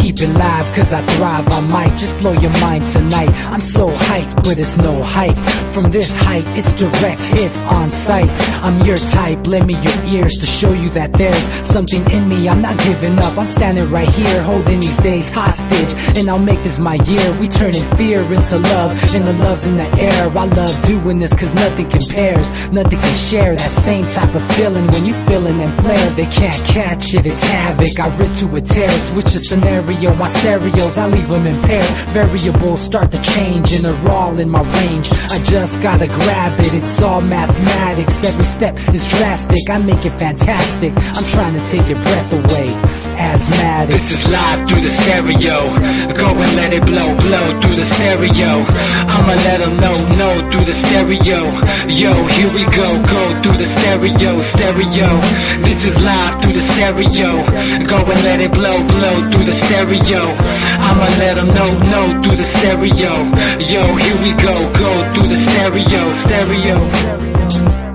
keep it live, cause I thrive. I might just blow your mind tonight. I'm so hyped, but it's no hype. From this height, it's direct hits on sight. I'm your type, lend me your ears to show you that there's something in me. I'm not giving up, I'm standing right here, holding these days hostage. And I'll make this my year. We turning fear into love, and the love's in the air. I love doing this cause nothing compares. Nothing can share that same type of feeling when you feeling them flares. They can't catch it, it's havoc. I rip to a tear, switch the scenario. My stereos, I leave them impaired. Variables start to change and they're all in my range. I just gotta grab it, it's all mathematics. Every step is drastic, I make it fantastic. I'm trying to take your breath away. Asthmatic. This is live through the stereo. Go and let it blow, blow through the stereo. I'ma let them know through the stereo. Yo, here we go through the stereo, stereo. This is live through the stereo. Go and let it blow, blow through the stereo. I'ma let them know through the stereo. Yo, here we go through the stereo, stereo.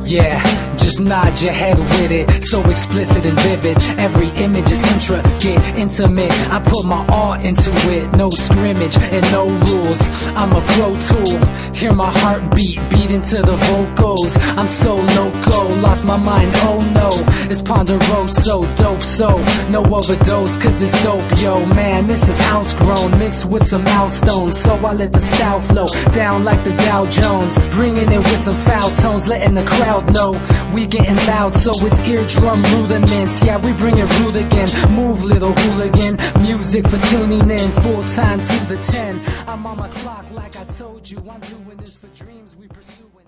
Yeah, just nod your head with it, so explicit and vivid. Every image is intricate, intimate. I put my all into it, no scrimmage and no rules. I'm a pro tool, hear my heartbeat, beat into the vocals. I'm so loco, lost my mind, oh no. It's ponderoso, dope, so no overdose, cause it's dope, yo. Man, this is house grown, mixed with some milestones. So I let the style flow down like the Dow Jones, bringing it with some foul tones, letting the crowd know we getting loud, so it's eardrum rudiments. Yeah, we bring it rude again. Move, little hooligan. Music for tuning in, full time to the 10. I'm on my clock like I told you. I'm doing this for dreams we pursuing.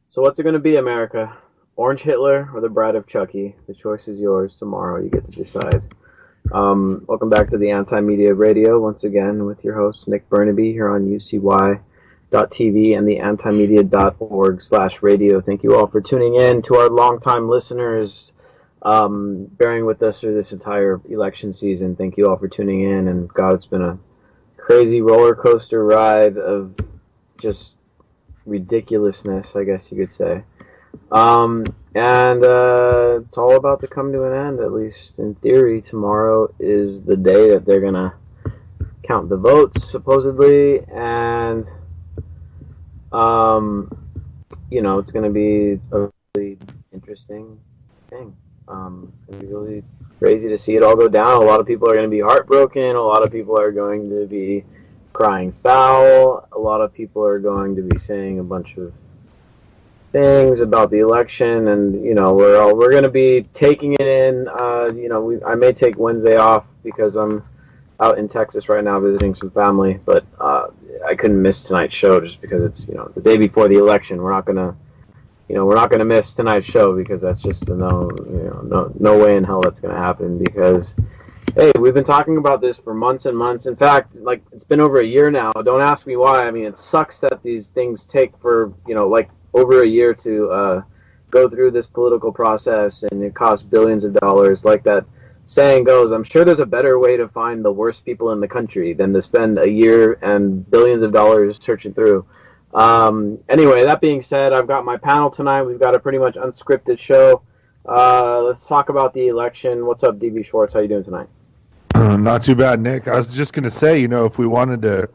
So what's it going to be, America? Orange Hitler or the Bride of Chucky? The choice is yours. Tomorrow you get to decide. Welcome back to the Anti-Media Radio once again with your host Nick Bernabe here on UCY.TV and the antimedia.org/radio. Thank you all for tuning in. To our longtime listeners, bearing with us through this entire election season, thank you all for tuning in. And God, it's been a crazy roller coaster ride of just ridiculousness, I guess you could say. It's all about to come to an end, at least in theory. Tomorrow is the day that they're going to count the votes, supposedly, and it's going to be a really interesting thing. It's going to be really crazy to see it all go down. A lot of people are going to be heartbroken. A lot of people are going to be crying foul. A lot of people are going to be saying a bunch of things about the election, and we're going to be taking it in. I may take Wednesday off because I'm out in Texas right now visiting some family, but I couldn't miss tonight's show just because it's the day before the election. We're not gonna miss tonight's show because that's just no way in hell that's gonna happen. Because hey, we've been talking about this for months and months. In fact, like it's been over a year now. Don't ask me why. I mean, it sucks that these things take for over a year to go through this political process, and it costs billions of dollars. Like that saying goes, I'm sure there's a better way to find the worst people in the country than to spend a year and billions of dollars searching through. Anyway, that being said, I've got my panel tonight. We've got a pretty much unscripted show. Let's talk about the election. What's up, DB Schwartz? How you doing tonight? Not too bad, Nick. I was just going to say, if we wanted to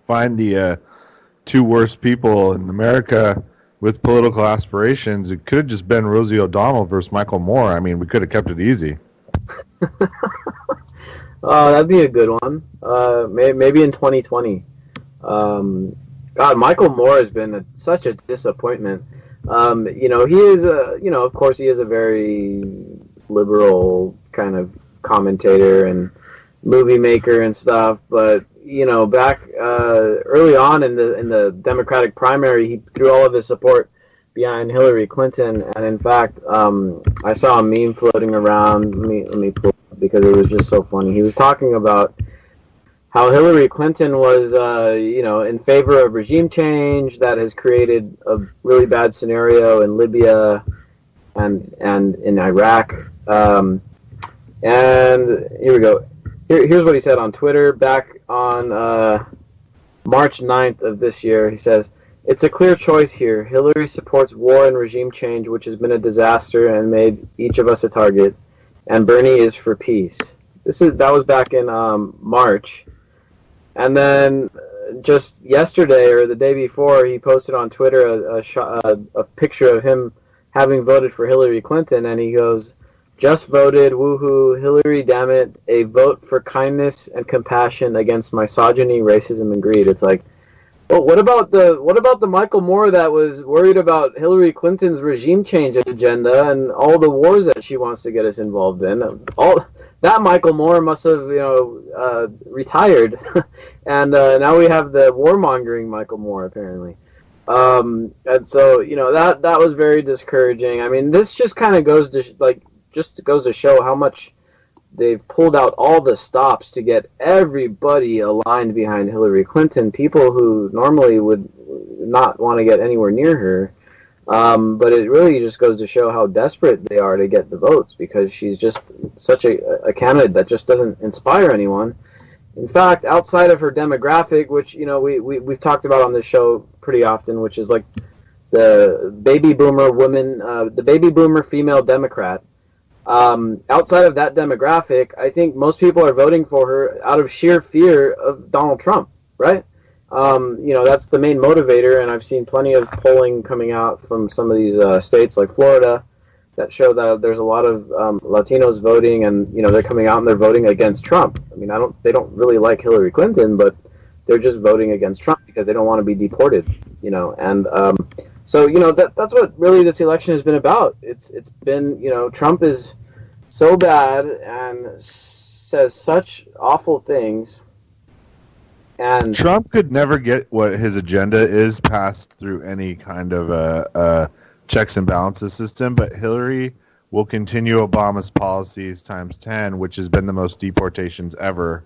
find the two worst people in America with political aspirations, it could have just been Rosie O'Donnell versus Michael Moore. I mean, we could have kept it easy. That'd be a good one. Maybe in 2020. God, Michael Moore has been such a disappointment. He is of course he is a very liberal kind of commentator and movie maker and stuff, but back early on in the Democratic primary, he threw all of his support behind Hillary Clinton. And in fact, I saw a meme floating around. Let me pull it because it was just so funny. He was talking about how Hillary Clinton was, in favor of regime change that has created a really bad scenario in Libya and in Iraq. And here we go. Here's what he said on Twitter back on March 9th of this year. He says, "It's a clear choice here. Hillary supports war and regime change, which has been a disaster and made each of us a target. And Bernie is for peace. That was back in March, and then just yesterday or the day before, he posted on Twitter a picture of him having voted for Hillary Clinton, and he goes, "Just voted, woohoo, Hillary, damn it, a vote for kindness and compassion against misogyny, racism, and greed." It's like, well, what about the Michael Moore that was worried about Hillary Clinton's regime change agenda and all the wars that she wants to get us involved in? All that Michael Moore must have retired, and now we have the warmongering Michael Moore apparently. And so that was very discouraging. I mean, this just kind of goes to show how much they've pulled out all the stops to get everybody aligned behind Hillary Clinton, people who normally would not want to get anywhere near her. But it really just goes to show how desperate they are to get the votes, because she's just such a candidate that just doesn't inspire anyone. In fact, outside of her demographic, which we've talked about on this show pretty often, which is like the baby boomer woman, the baby boomer female Democrat. Outside of that demographic, I think most people are voting for her out of sheer fear of Donald Trump, right? That's the main motivator, and I've seen plenty of polling coming out from some of these states like Florida that show that there's a lot of Latinos voting, and they're coming out and they're voting against Trump. I mean, they don't really like Hillary Clinton, but they're just voting against Trump because they don't want to be deported, and so that's what really this election has been about. It's been Trump is so bad and says such awful things, and Trump could never get what his agenda is passed through any kind of a checks and balances system, but Hillary will continue Obama's policies times 10, which has been the most deportations ever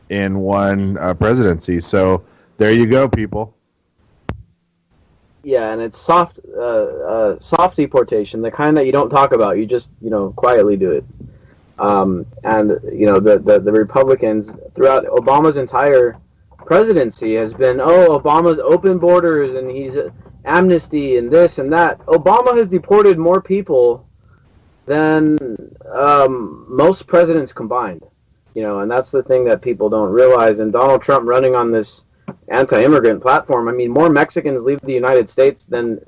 in one presidency. So there you go, people. Yeah, and it's soft deportation, the kind that you don't talk about. You just quietly do it. And the Republicans throughout Obama's entire presidency has been, Obama's open borders and he's amnesty and this and that. Obama has deported more people than most presidents combined. And that's the thing that people don't realize. And Donald Trump running on this anti-immigrant platform, I mean, more Mexicans leave the United States than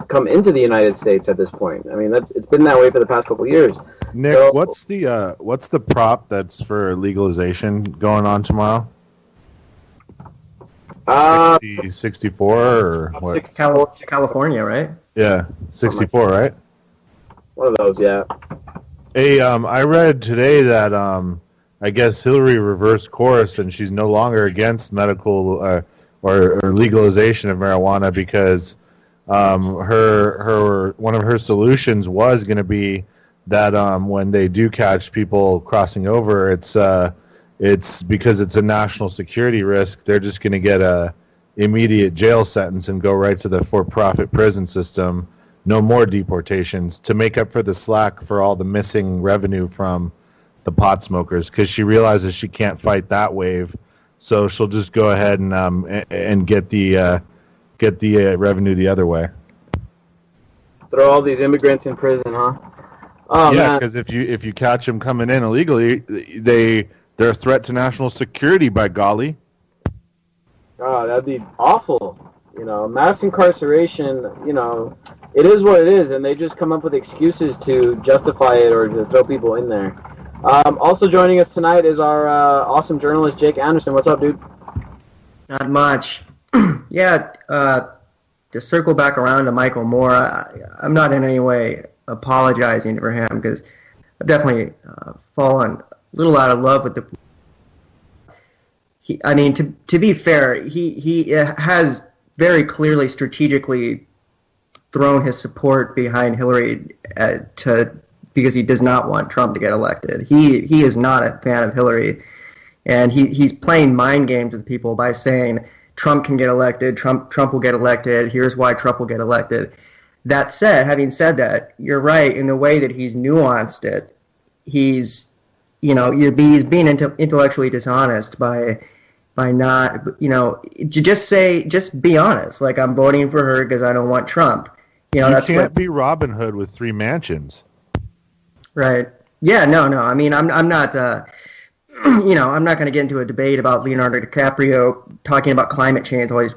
come into the United States at this point. I mean, it's been that way for the past couple of years. Nick, so, what's the prop that's for legalization going on tomorrow? 64 or what? California, right? Yeah, 64, right? One of those, yeah. Hey, I read today that I guess Hillary reversed course and she's no longer against medical or legalization of marijuana because her one of her solutions was going to be that when they do catch people crossing over, it's because it's a national security risk. They're just going to get a immediate jail sentence and go right to the for-profit prison system. No more deportations to make up for the slack for all the missing revenue from the pot smokers, because she realizes she can't fight that wave, so she'll just go ahead and get the revenue the other way. Throw all these immigrants in prison, huh? Oh, yeah, because if you catch them coming in illegally, they're a threat to national security. By golly. Oh, that'd be awful. Mass incarceration. It is what it is, and they just come up with excuses to justify it or to throw people in there. Also joining us tonight is our awesome journalist, Jake Anderson. What's up, dude? Not much. Yeah, to circle back around to Michael Moore, I'm not in any way apologizing for him because I've definitely fallen a little out of love with the... to be fair, he has very clearly strategically thrown his support behind Hillary because he does not want Trump to get elected. He is not a fan of Hillary, and he's playing mind games with people by saying Trump can get elected, Trump will get elected, here's why Trump will get elected. That said, having said that, you're right in the way that he's nuanced it. He's being intellectually dishonest by not, just be honest. Like, I'm voting for her because I don't want Trump. You can't be Robin Hood with 3 mansions. Right. Yeah, no. I mean, I'm not I'm not going to get into a debate about Leonardo DiCaprio talking about climate change while he's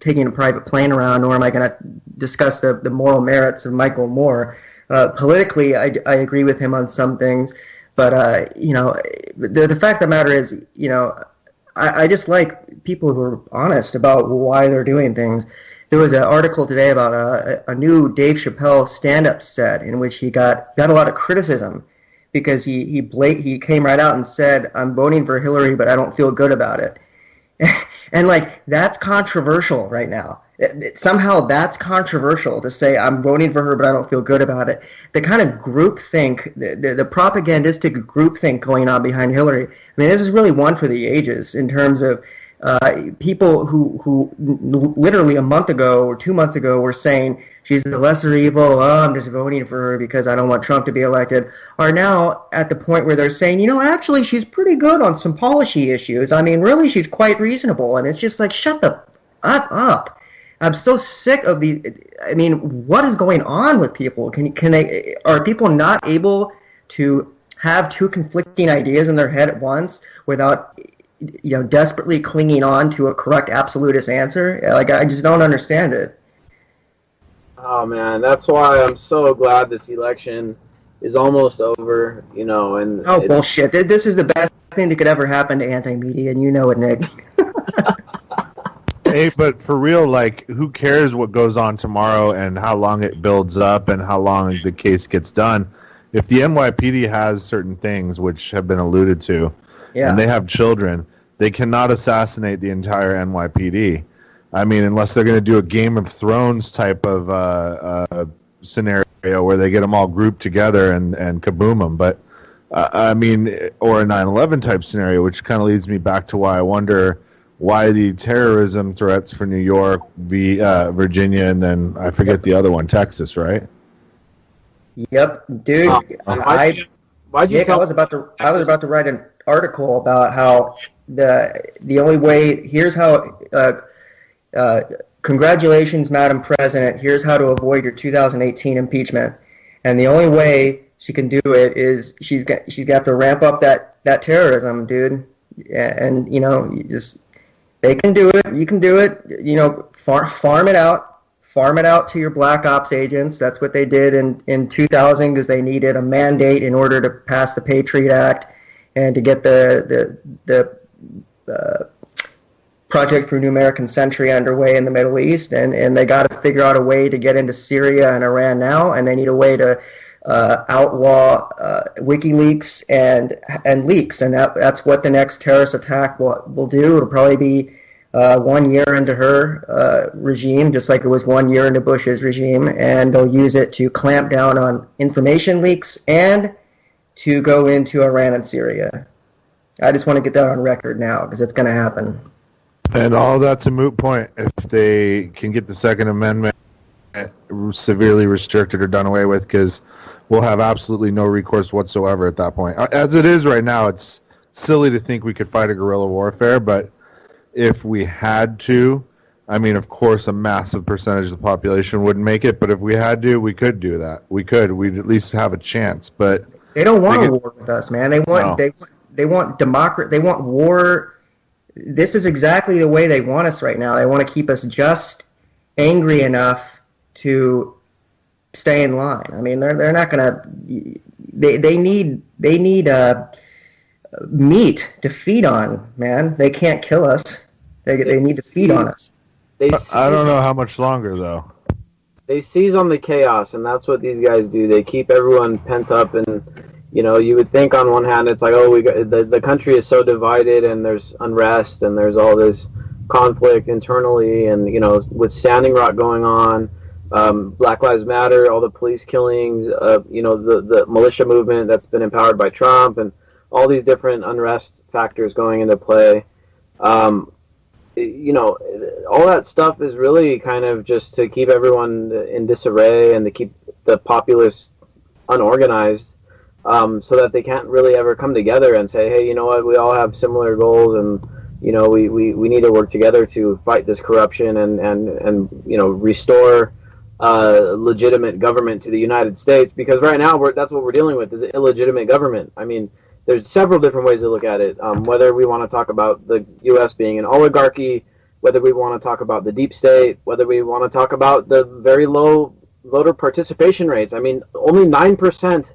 taking a private plane around, nor am I going to discuss the moral merits of Michael Moore. Politically, I agree with him on some things, but the fact of the matter is, I just like people who are honest about why they're doing things. There was an article today about a new Dave Chappelle stand-up set in which he got a lot of criticism because he came right out and said, "I'm voting for Hillary, but I don't feel good about it." And like, that's controversial right now. Somehow that's controversial to say I'm voting for her, but I don't feel good about it. The kind of groupthink, the propagandistic groupthink going on behind Hillary. I mean, this is really one for the ages in terms of people who literally a month ago or 2 months ago were saying she's the lesser evil. Oh, I'm just voting for her because I don't want Trump to be elected. Are now at the point where they're saying, actually she's pretty good on some policy issues. I mean, really, she's quite reasonable. And it's just like, shut the up. I'm so sick of these. I mean, what is going on with people? Are people not able to have two conflicting ideas in their head at once without desperately clinging on to a correct absolutist answer? Like, I just don't understand it. Oh man, that's why I'm so glad this election is almost over. And bullshit! This is the best thing that could ever happen to anti-media, and you know it, Nick. Hey, but for real, like, who cares what goes on tomorrow and how long it builds up and how long the case gets done? If the NYPD has certain things which have been alluded to, and they have children, they cannot assassinate the entire NYPD. I mean, unless they're going to do a Game of Thrones type of scenario where they get them all grouped together and kaboom them. But, I mean, or a 9/11 type scenario, which kind of leads me back to why I wonder why the terrorism threats for New York, Virginia, and then I forget the other one, Texas, right? Yep, dude. Why'd you Nick, I was about to write an article about how the only way. Here's how. Congratulations, Madam President. Here's how to avoid your 2018 impeachment. And the only way she can do it is she's got to ramp up that terrorism, dude. And they can do it. You can do it. Farm it out. Farm it out to your black ops agents. That's what they did in 2000 because they needed a mandate in order to pass the Patriot Act and to get the Project for a New American Century underway in the Middle East. And they got to figure out a way to get into Syria and Iran now. And they need a way to outlaw WikiLeaks and leaks, and that's what the next terrorist attack will do. It'll probably be 1 year into her regime, just like it was 1 year into Bush's regime, and they'll use it to clamp down on information leaks and to go into Iran and Syria. I just want to get that on record now because it's going to happen. And all that's a moot point if they can get the Second Amendment severely restricted or done away with, because we'll have absolutely no recourse whatsoever at that point. As it is right now, it's silly to think we could fight a guerrilla warfare, but if we had to, I mean, of course, a massive percentage of the population wouldn't make it, but if we had to, we could do that. We'd at least have a chance. But they don't want a war with us, man. They want democracy. They want war. This is exactly the way they want us right now. They want to keep us just angry enough to stay in line. I mean, they're not gonna. They need meat to feed on, man. They can't kill us. They need to feed on us. I don't know how much longer though. They seize on the chaos, and that's what these guys do. They keep everyone pent up, and you would think on one hand it's like, oh, the country is so divided, and there's unrest, and there's all this conflict internally, and with Standing Rock going on. Black Lives Matter, all the police killings, the militia movement that's been empowered by Trump, and all these different unrest factors going into play. All that stuff is really kind of just to keep everyone in disarray and to keep the populace unorganized, so that they can't really ever come together and say, hey, you know what, we all have similar goals, and we need to work together to fight this corruption and restore legitimate government to the United States, because right now that's what we're dealing with is illegitimate government. I mean, there's several different ways to look at it. Whether we want to talk about the U.S. being an oligarchy, whether we want to talk about the deep state, whether we want to talk about the very low voter participation rates. I mean, only 9%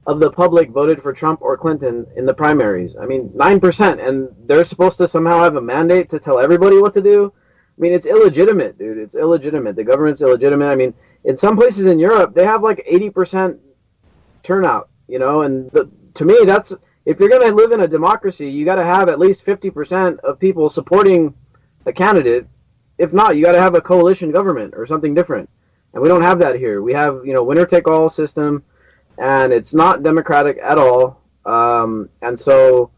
of the public voted for Trump or Clinton in the primaries. I mean, 9%, and they're supposed to somehow have a mandate to tell everybody what to do. I mean, it's illegitimate, dude. It's illegitimate. The government's illegitimate. I mean, in some places in Europe, they have like 80% turnout, you know, and to me, that's, if you're going to live in a democracy, you got to have at least 50% of people supporting a candidate. If not, you got to have a coalition government or something different. And we don't have that here. We have, you know, winner-take-all system, and it's not democratic at all. And so,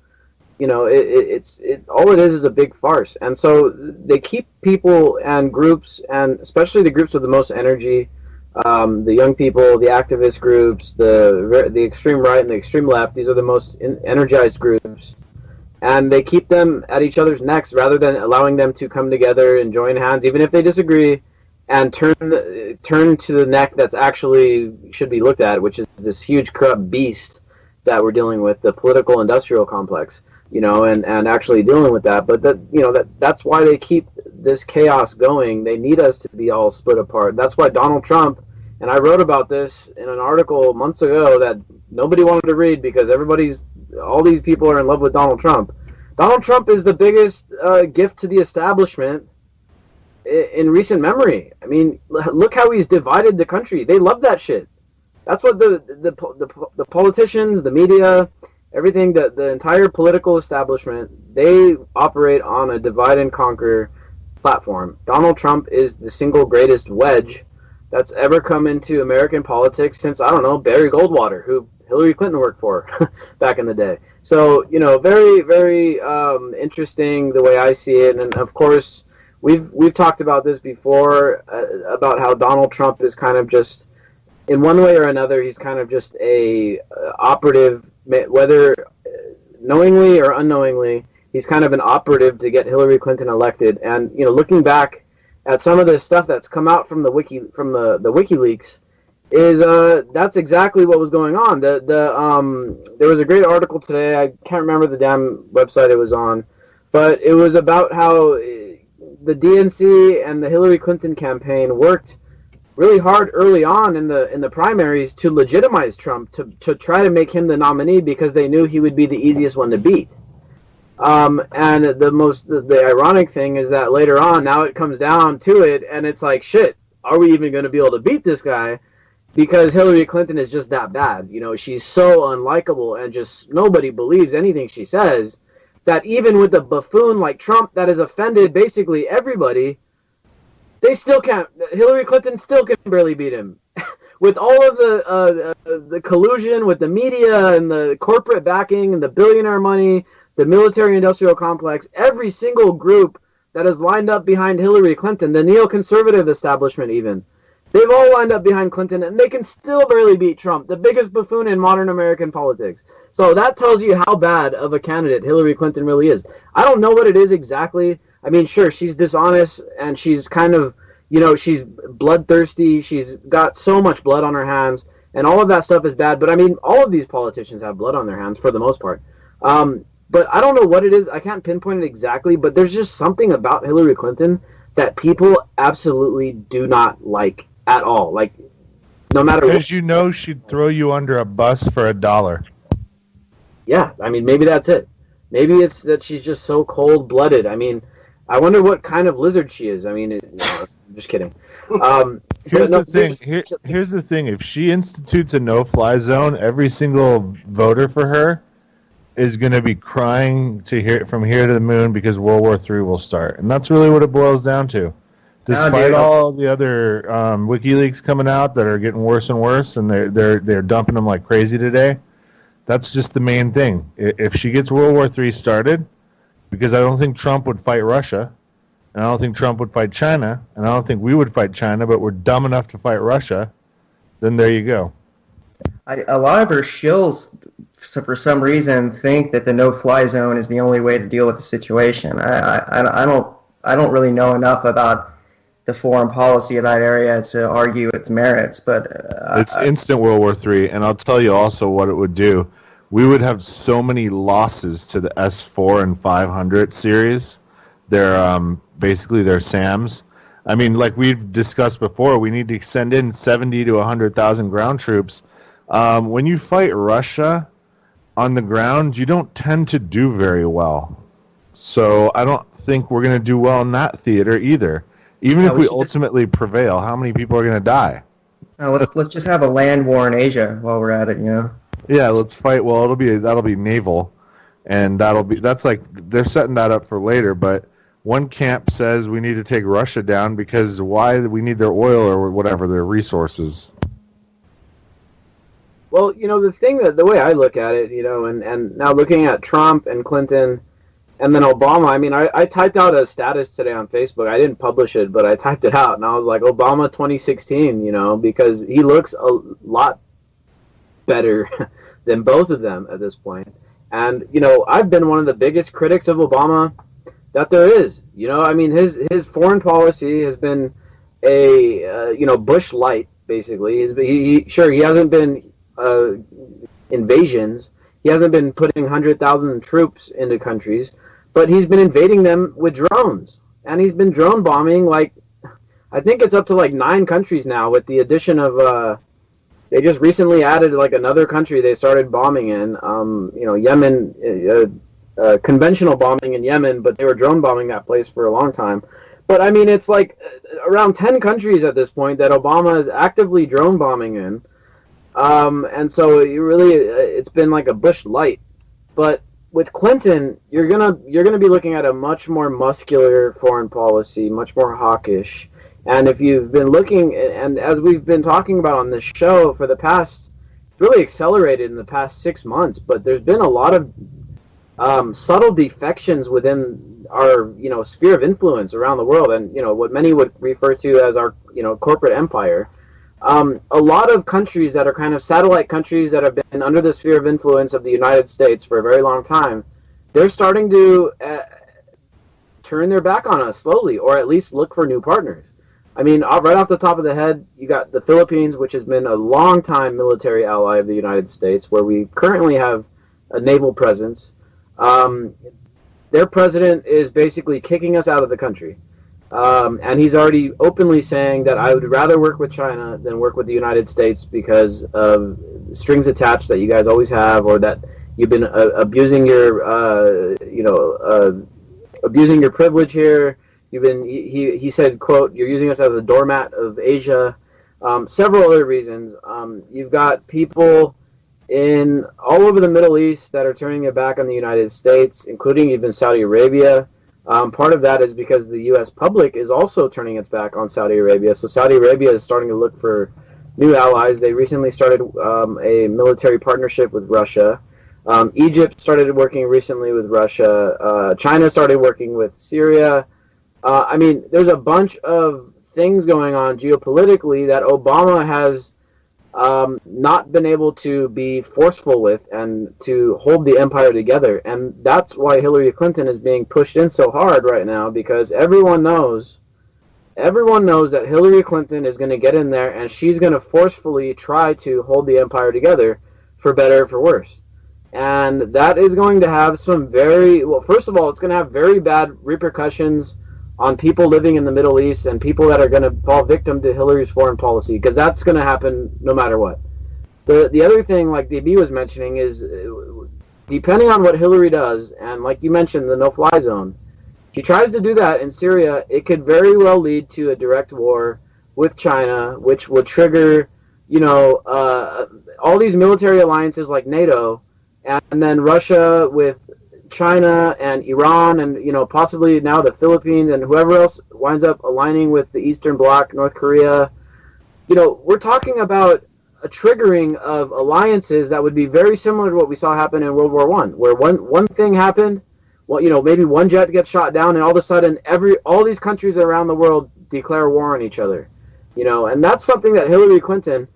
you know, it's all it is a big farce. And so they keep people and groups, and especially the groups with the most energy, the young people, the activist groups, the extreme right and the extreme left. These are the most energized groups, and they keep them at each other's necks rather than allowing them to come together and join hands, even if they disagree, and turn to the neck that's actually should be looked at, which is this huge corrupt beast that we're dealing with, the political industrial complex, you know, and actually dealing with that. But that's why they keep this chaos going. They need us to be all split apart. That's why Donald Trump, and I wrote about this in an article months ago that nobody wanted to read because all these people are in love with Donald Trump. Donald Trump is the biggest gift to the establishment in recent memory. I mean, look how he's divided the country. They love that shit. That's what the politicians, the media, everything, the entire political establishment, they operate on a divide and conquer platform. Donald Trump is the single greatest wedge that's ever come into American politics since, I don't know, Barry Goldwater, who Hillary Clinton worked for back in the day. So, you know, very, very interesting the way I see it. And of course, we've talked about this before, about how Donald Trump is kind of just, in one way or another, he's kind of just a operative, whether knowingly or unknowingly, he's kind of an operative to get Hillary Clinton elected. And, you know, looking back at some of the stuff that's come out from the WikiLeaks, is that's exactly what was going on. There was a great article today. I can't remember the damn website it was on, but it was about how the DNC and the Hillary Clinton campaign worked really hard early on in the primaries to legitimize Trump, to try to make him the nominee because they knew he would be the easiest one to beat. And the ironic thing is that later on, now it comes down to it, and it's like, shit, are we even going to be able to beat this guy? Because Hillary Clinton is just that bad. You know, she's so unlikable, and just nobody believes anything she says, that even with a buffoon like Trump that has offended basically everybody, they still can't. Hillary Clinton still can barely beat him. With all of the collusion with the media and the corporate backing and the billionaire money, the military-industrial complex, every single group that is lined up behind Hillary Clinton, the neoconservative establishment even, they've all lined up behind Clinton, and they can still barely beat Trump, the biggest buffoon in modern American politics. So that tells you how bad of a candidate Hillary Clinton really is. I don't know what it is exactly. I mean, sure, she's dishonest, and she's kind of, you know, she's bloodthirsty. She's got so much blood on her hands, and all of that stuff is bad. But, I mean, all of these politicians have blood on their hands for the most part. But I don't know what it is. I can't pinpoint it exactly, but there's just something about Hillary Clinton that people absolutely do not like at all. Like, no matter what. Because you know she'd throw you under a bus for $1. Yeah, I mean, maybe that's it. Maybe it's that she's just so cold-blooded. I mean, I wonder what kind of lizard she is. I mean, no, I'm just kidding. Here's the thing. If she institutes a no-fly zone, every single voter for her is going to be crying from here to the moon because World War III will start. And that's really what it boils down to. Despite all the other WikiLeaks coming out that are getting worse and worse, and they're dumping them like crazy today, that's just the main thing. If she gets World War III started, because I don't think Trump would fight Russia, and I don't think Trump would fight China, and I don't think we would fight China, but we're dumb enough to fight Russia, then there you go. A lot of her shills, for some reason, think that the no-fly zone is the only way to deal with the situation. I don't really know enough about the foreign policy of that area to argue its merits, but it's instant World War III, and I'll tell you also what it would do. we would have so many losses to the S4 and 500 series. They're basically they're SAMs. I mean, like we've discussed before, we need to send in 70 to 100,000 ground troops. When you fight Russia on the ground, you don't tend to do very well. So I don't think we're going to do well in that theater either. Even if we ultimately prevail, how many people are going to die? Let's just have a land war in Asia while we're at it, you know. Yeah, let's fight. Well, that'll be naval, and that's like they're setting that up for later. But one camp says we need to take Russia down because why we need their oil or whatever their resources. Well, you know, the way I look at it, you know, and now looking at Trump and Clinton and then Obama, I mean, I typed out a status today on Facebook. I didn't publish it, but I typed it out, and I was like, Obama 2016, you know, because he looks a lot better than both of them at this point. And, you know, I've been one of the biggest critics of Obama that there is. You know, I mean, his foreign policy has been a, you know, Bush light, basically. He hasn't been invasions. He hasn't been putting 100,000 troops into countries, but he's been invading them with drones. And he's been drone bombing, like, I think it's up to like 9 countries now with the addition of, they just recently added like another country they started bombing in, you know, Yemen, conventional bombing in Yemen, but they were drone bombing that place for a long time. But I mean, it's like around 10 countries at this point that Obama is actively drone bombing in. And so it's been like a Bush light. But with Clinton, you're gonna be looking at a much more muscular foreign policy, much more hawkish. And if you've been looking, and as we've been talking about on this show for the past, it's really accelerated in the past 6 months, but there's been a lot of subtle defections within our, you know, sphere of influence around the world, and, you know, what many would refer to as our, you know, corporate empire. A lot of countries that are kind of satellite countries that have been under the sphere of influence of the United States for a very long time, they're starting to turn their back on us slowly, or at least look for new partners. I mean, right off the top of the head, you got the Philippines, which has been a long-time military ally of the United States, where we currently have a naval presence. Their president is basically kicking us out of the country. And he's already openly saying that I would rather work with China than work with the United States because of strings attached that you guys always have, or that you've been abusing your, abusing your privilege here. You've been, he said, quote, you're using us as a doormat of Asia. Several other reasons. You've got people in all over the Middle East that are turning their back on the United States, including even Saudi Arabia. Part of that is because the U.S. public is also turning its back on Saudi Arabia. So Saudi Arabia is starting to look for new allies. They recently started a military partnership with Russia. Egypt started working recently with Russia. China started working with Syria. I mean, there's a bunch of things going on geopolitically that Obama has not been able to be forceful with and to hold the empire together. And that's why Hillary Clinton is being pushed in so hard right now, because everyone knows that Hillary Clinton is going to get in there and she's going to forcefully try to hold the empire together, for better or for worse. And that is going to have some first of all, it's going to have very bad repercussions on people living in the Middle East and people that are going to fall victim to Hillary's foreign policy, because that's going to happen no matter what. The other thing, like DB was mentioning, is depending on what Hillary does, and like you mentioned, the no-fly zone, she tries to do that in Syria, it could very well lead to a direct war with China, which would trigger, you know, all these military alliances like NATO, and then Russia with China and Iran and, you know, possibly now the Philippines and whoever else winds up aligning with the Eastern Bloc, North Korea. You know, we're talking about a triggering of alliances that would be very similar to what we saw happen in World War I, where one thing happened, well, you know, maybe one jet gets shot down and all of a sudden all these countries around the world declare war on each other. You know, and that's something that Hillary Clinton,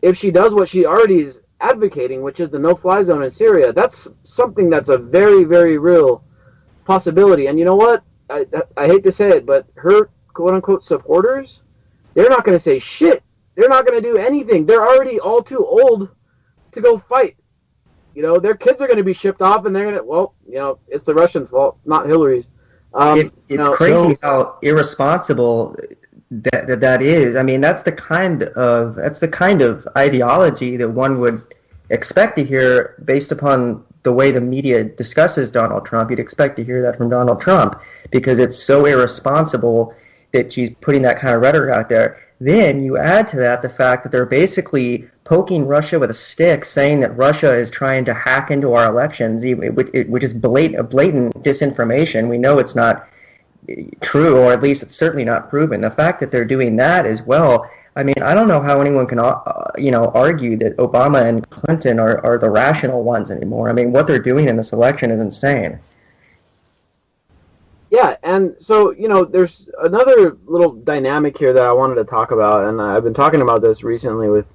if she does what she already is advocating, which is the no-fly zone in Syria, that's something that's a very, very real possibility. And you know what? I hate to say it, but her quote-unquote supporters, they're not going to say shit. They're not going to do anything. They're already all too old to go fight. their kids are going to be shipped off, and they're going to, well, it's the Russians' fault, not Hillary's. It's crazy how irresponsible that is. I mean, that's the kind of ideology that one would expect to hear based upon the way the media discusses Donald Trump. You'd expect to hear that from Donald Trump because it's so irresponsible that she's putting that kind of rhetoric out there. Then you add to that the fact that they're basically poking Russia with a stick, saying that Russia is trying to hack into our elections, which is blatant disinformation. We know it's not true, or at least it's certainly not proven. The fact that they're doing that as well, I mean, I don't know how anyone can, argue that Obama and Clinton are the rational ones anymore. I mean, what they're doing in this election is insane. Yeah, and so, there's another little dynamic here that I wanted to talk about, and I've been talking about this recently with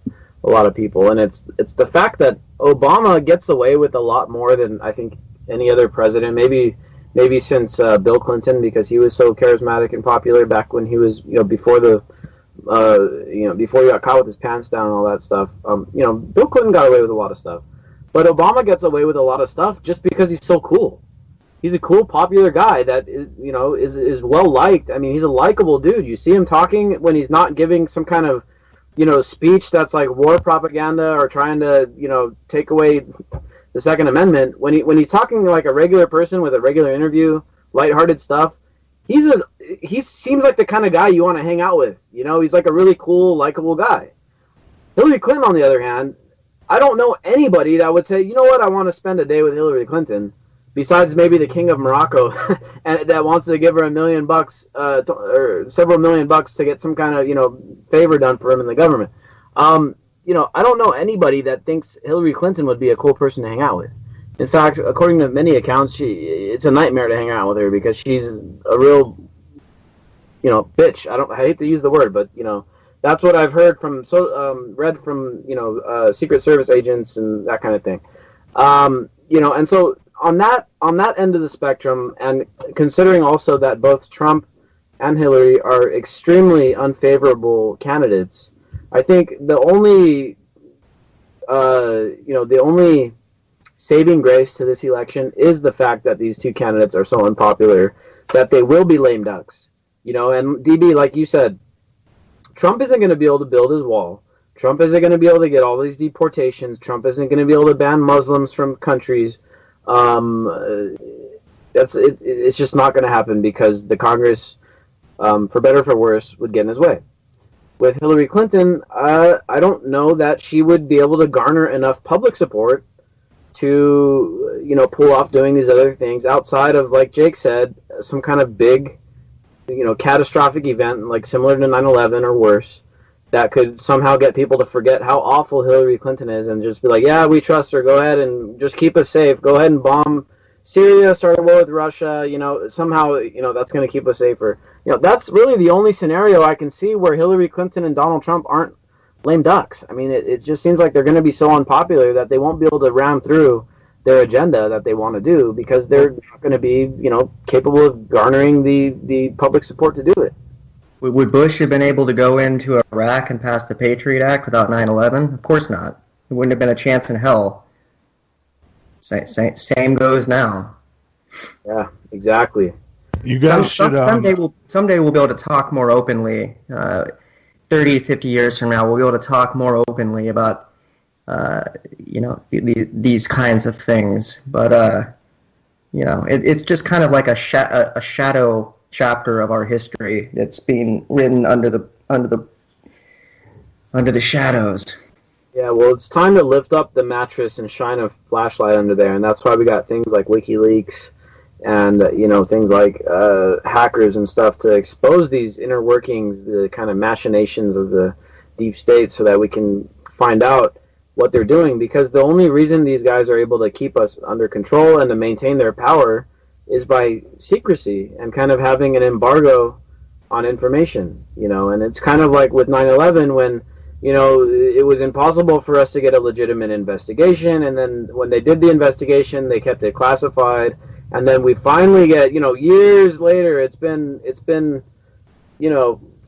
a lot of people, and it's the fact that Obama gets away with a lot more than I think any other president, maybe since Bill Clinton, because he was so charismatic and popular back when he was, before he got caught with his pants down and all that stuff. Bill Clinton got away with a lot of stuff, but Obama gets away with a lot of stuff just because he's so cool. He's a cool, popular guy that is well liked. I mean, he's a likable dude. You see him talking when he's not giving some kind of speech that's like war propaganda or trying to take away the Second Amendment. When he's talking like a regular person with a regular interview, lighthearted stuff, he seems like the kind of guy you want to hang out with. He's like a really cool, likable guy. Hillary Clinton, on the other hand, I don't know anybody that would say, you know what, I want to spend a day with Hillary Clinton. Besides maybe the King of Morocco, and that wants to give her $1 million or several $1 million to get some kind of favor done for him in the government. I don't know anybody that thinks Hillary Clinton would be a cool person to hang out with. In fact, according to many accounts, it's a nightmare to hang out with her because she's a real bitch. I hate to use the word, but that's what I've heard from read from Secret Service agents and that kind of thing. And so. On that end of the spectrum, and considering also that both Trump and Hillary are extremely unfavorable candidates, I think the only saving grace to this election is the fact that these two candidates are so unpopular that they will be lame ducks. And DB, like you said, Trump isn't going to be able to build his wall. Trump isn't going to be able to get all these deportations. Trump isn't going to be able to ban Muslims from countries. It's just not going to happen because the Congress, for better or for worse, would get in his way. With Hillary Clinton, I don't know that she would be able to garner enough public support to, pull off doing these other things outside of, like Jake said, some kind of big, catastrophic event, like similar to 9/11 or worse, that could somehow get people to forget how awful Hillary Clinton is and just be like, yeah, we trust her. Go ahead and just keep us safe. Go ahead and bomb Syria, start a war with Russia. Somehow, that's going to keep us safer. That's really the only scenario I can see where Hillary Clinton and Donald Trump aren't lame ducks. I mean, it just seems like they're going to be so unpopular that they won't be able to ram through their agenda that they want to do because they're not going to be, capable of garnering the public support to do it. Would Bush have been able to go into Iraq and pass the Patriot Act without 9/11? Of course not. There wouldn't have been a chance in hell. Same goes now. Yeah, exactly. You guys should. Someday we'll be able to talk more openly. 30 to 50 years from now, we'll be able to talk more openly about these kinds of things. But it's just kind of like a shadow chapter of our history that's being written under the shadows. Yeah, well, it's time to lift up the mattress and shine a flashlight under there, and that's why we got things like WikiLeaks and things like hackers and stuff to expose these inner workings, the kind of machinations of the deep state, so that we can find out what they're doing. Because the only reason these guys are able to keep us under control and to maintain their power is by secrecy and kind of having an embargo on information, and it's kind of like with 9/11 when, it was impossible for us to get a legitimate investigation, and then when they did the investigation, they kept it classified, and then we finally get, years later, it's been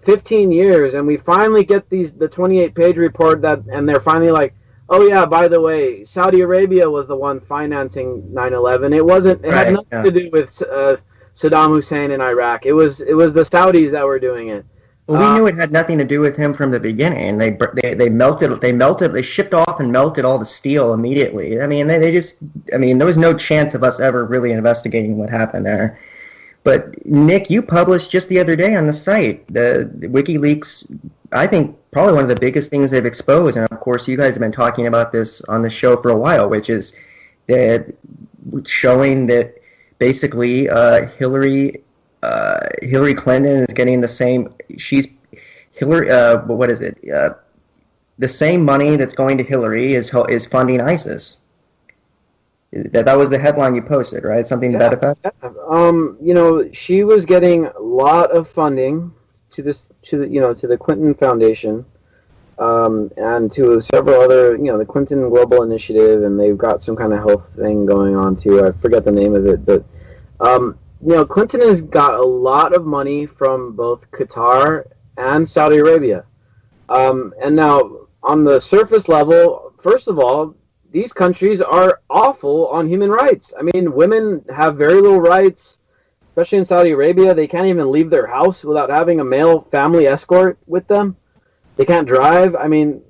15 years, and we finally get the 28-page report and they're finally like, Oh yeah, by the way, Saudi Arabia was the one financing 9/11. It wasn't. It had Right. nothing Yeah. to do with Saddam Hussein in Iraq. It was the Saudis that were doing it. Well, we knew it had nothing to do with him from the beginning. They shipped off and melted all the steel immediately. I mean, there was no chance of us ever really investigating what happened there. But Nick, you published just the other day on the site the WikiLeaks. I think probably one of the biggest things they've exposed, and of course you guys have been talking about this on the show for a while, which is that showing that basically Hillary Clinton is getting the same. She's Hillary. What is it? The same money that's going to Hillary is funding ISIS. That was the headline you posted, right? Something to that effect. She was getting a lot of funding to the Clinton Foundation, and to several other, the Clinton Global Initiative, and they've got some kind of health thing going on too. I forget the name of it, but Clinton has got a lot of money from both Qatar and Saudi Arabia. And now, on the surface level, first of all, these countries are awful on human rights. I mean, women have very little rights, especially in Saudi Arabia. They can't even leave their house without having a male family escort with them. They can't drive. I mean,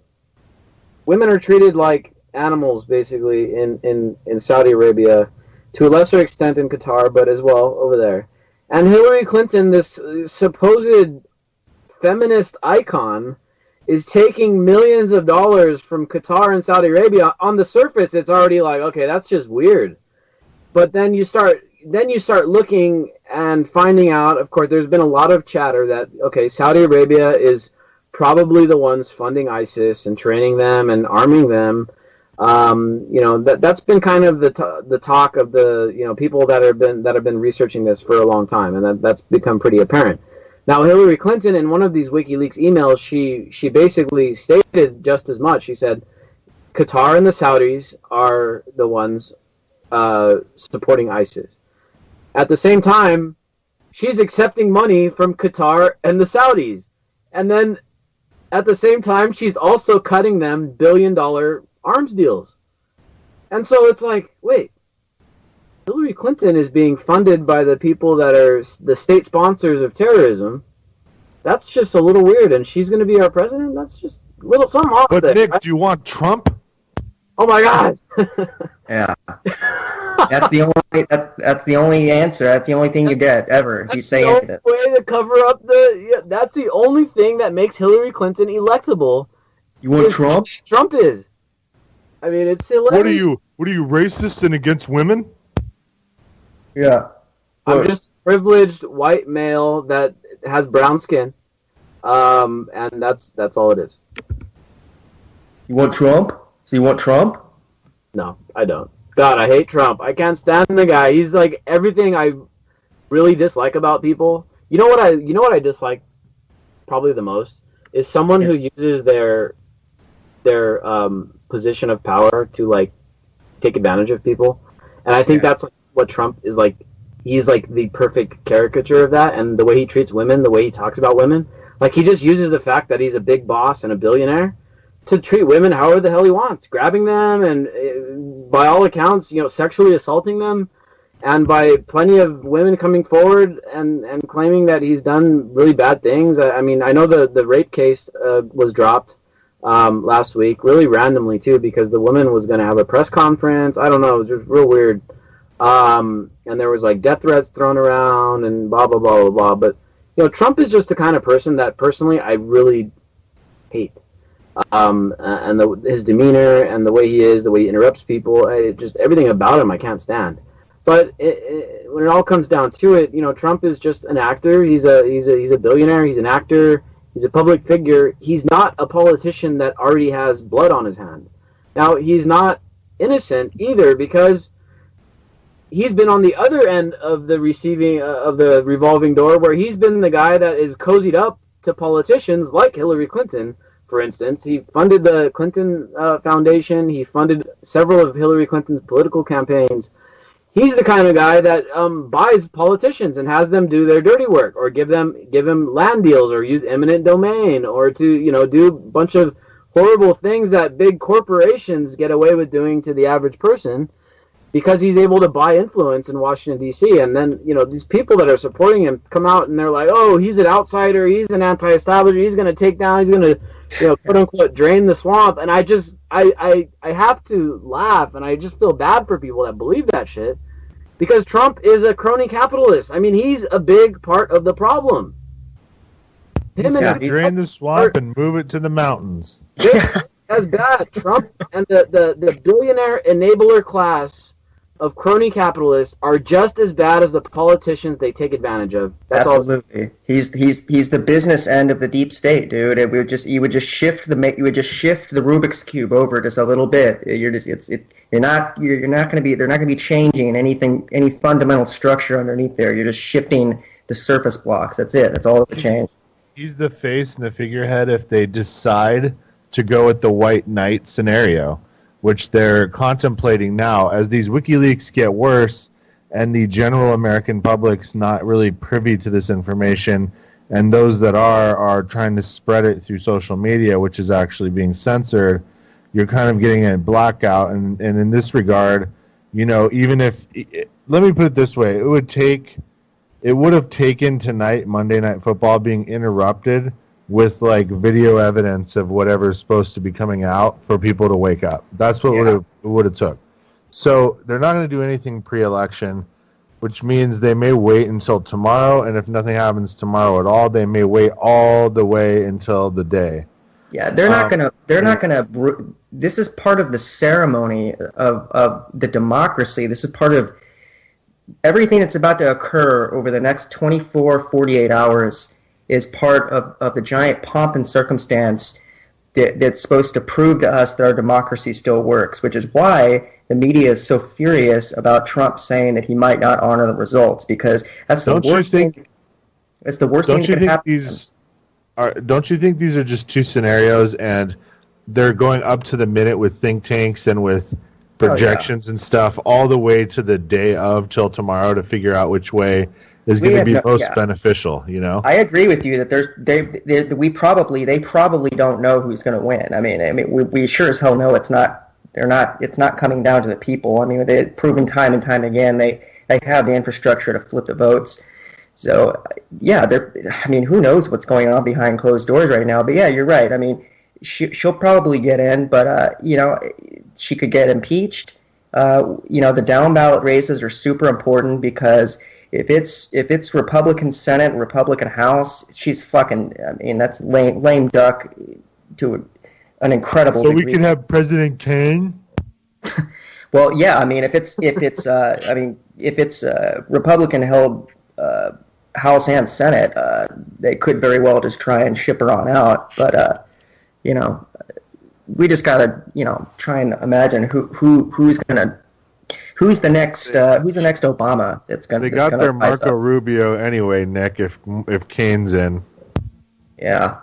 women are treated like animals, basically, in Saudi Arabia, to a lesser extent in Qatar, but as well over there. And Hillary Clinton, this supposed feminist icon, is taking millions of dollars from Qatar and Saudi Arabia. On the surface, it's already like, okay, that's just weird. But then you start looking and finding out, of course, there's been a lot of chatter that, okay, Saudi Arabia is probably the ones funding ISIS and training them and arming them. That's been kind of the talk of the people that have been researching this for a long time, and that's become pretty apparent. Now, Hillary Clinton, in one of these WikiLeaks emails, she basically stated just as much. She said, Qatar and the Saudis are the ones supporting ISIS. At the same time, she's accepting money from Qatar and the Saudis. And then, at the same time, she's also cutting them billion-dollar arms deals. And so it's like, wait, Hillary Clinton is being funded by the people that are the state sponsors of terrorism. That's just a little weird, and she's going to be our president? That's just a little something off But there, Nick, right? do you want Trump? Oh my God! Yeah. That's the only answer. That's the only thing you get ever. If you say the anything. only way to cover up that's the only thing that makes Hillary Clinton electable. You want is Trump? Trump is. I mean, it's hilarious. What are you racist and against women? Yeah. I'm just a privileged white male that has brown skin, and that's all it is. You want Trump? So you want Trump? No, I don't. God, I hate Trump. I can't stand the guy. He's like everything I really dislike about people. You know what I dislike probably the most is someone who uses their position of power to like take advantage of people. And I think that's like what Trump is like. He's like the perfect caricature of that, and the way he treats women, the way he talks about women. Like he just uses the fact that he's a big boss and a billionaire to treat women however the hell he wants, grabbing them and by all accounts, sexually assaulting them, and by plenty of women coming forward and claiming that he's done really bad things. I mean, I know the rape case was dropped last week, really randomly too, because the woman was going to have a press conference. I don't know, it was just real weird. And there was like death threats thrown around and blah, blah, blah, blah, blah. But, Trump is just the kind of person that personally I really hate. And his demeanor and the way he is, the way he interrupts people, just everything about him I can't stand. But when it all comes down to it, Trump is just an actor. He's a billionaire. He's an actor. He's a public figure. He's not a politician that already has blood on his hand. Now, he's not innocent either, because he's been on the other end of the receiving of the revolving door, where he's been the guy that is cozied up to politicians like Hillary Clinton, for instance. He funded the Clinton Foundation. He funded several of Hillary Clinton's political campaigns. He's the kind of guy that buys politicians and has them do their dirty work, or give him land deals, or use eminent domain, or to do a bunch of horrible things that big corporations get away with doing to the average person because he's able to buy influence in Washington, D.C. And then, these people that are supporting him come out and they're like, oh, he's an outsider, he's an anti-establishment, he's going to take down, he's going to, quote unquote, drain the swamp. And I have to laugh, and I just feel bad for people that believe that shit because Trump is a crony capitalist. I mean, he's a big part of the problem. Drain the swamp and move it to the mountains. That's bad. Trump and the billionaire enabler class of crony capitalists are just as bad as the politicians they take advantage of. Absolutely. He's the business end of the deep state, dude. You would just shift the Rubik's cube over just a little bit. They're not going to be changing any fundamental structure underneath there. You're just shifting the surface blocks. That's it. That's all that would change. He's the face and the figurehead if they decide to go with the white knight scenario, which they're contemplating now. As these WikiLeaks get worse and the general American public's not really privy to this information, and those that are trying to spread it through social media, which is actually being censored, you're kind of getting a blackout. And in this regard, even if... Let me put it this way. It would have taken tonight, Monday Night Football, being interrupted with video evidence of whatever's supposed to be coming out for people to wake up. That's what it would have took. So they're not going to do anything pre-election, which means they may wait until tomorrow, and if nothing happens tomorrow at all, they may wait all the way until the day. Yeah, they're not gonna. This is part of the ceremony of the democracy. This is part of everything that's about to occur over the next 48 hours is part of the giant pomp and circumstance that's supposed to prove to us that our democracy still works, which is why the media is so furious about Trump saying that he might not honor the results, because that's the worst thing. It's the worst thing that could happen. Don't you think these are just two scenarios, and they're going up to the minute with think tanks and with projections and stuff all the way to the day of till tomorrow to figure out which way is going to be most beneficial, I agree with you that they probably don't know who's going to win. I mean we sure as hell know it's not coming down to the people. I mean, they've proven time and time again they have the infrastructure to flip the votes. So who knows what's going on behind closed doors right now, but yeah, you're right. I mean, she'll probably get in, but she could get impeached. The down ballot races are super important because if it's Republican Senate, Republican House, she's fucking. I mean, that's lame duck to an incredible. So degree. We can have President Kane. Well, yeah. I mean, if it's Republican held House and Senate, they could very well just try and ship her on out, but. We just gotta, try and imagine who's the next Obama that's gonna. They got their Marco Rubio anyway, Nick. If Kane's in. Yeah.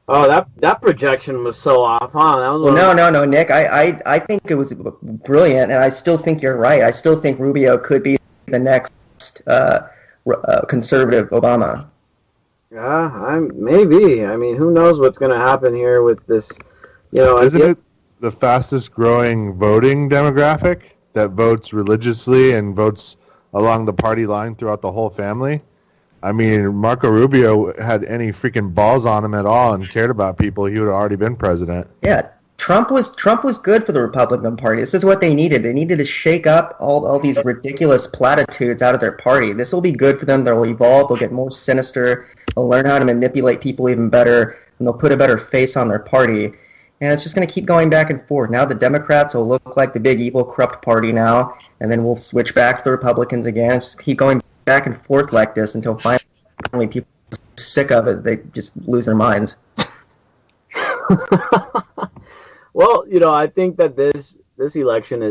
Oh, that projection was so off, huh? No, Nick. I think it was brilliant, and I still think you're right. I still think Rubio could be the next conservative Obama. Yeah, maybe. I mean, who knows what's going to happen here with this? Isn't it the fastest growing voting demographic that votes religiously and votes along the party line throughout the whole family? I mean, Marco Rubio had any freaking balls on him at all and cared about people, he would have already been president. Yeah, Trump was good for the Republican Party. This is what they needed. They needed to shake up all these ridiculous platitudes out of their party. This will be good for them. They'll evolve. They'll get more sinister. They'll learn how to manipulate people even better, and they'll put a better face on their party. And it's just going to keep going back and forth. Now the Democrats will look like the big, evil, corrupt party now, and then we'll switch back to the Republicans again. Just keep going back and forth like this until finally people are sick of it. They just lose their minds. Well, I think that this election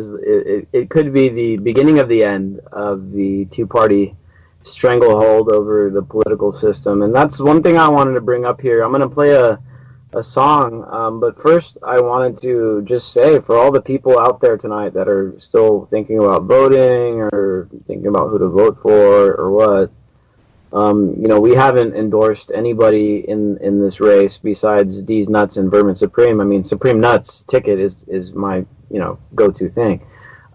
it could be the beginning of the end of the two-party stranglehold over the political system, and that's one thing I wanted to bring up here. I'm going to play a song, but first I wanted to just say, for all the people out there tonight that are still thinking about voting or thinking about who to vote for or what, We haven't endorsed anybody in this race besides D's Nuts and Vermin Supreme. I mean, Supreme Nuts ticket is my go-to thing.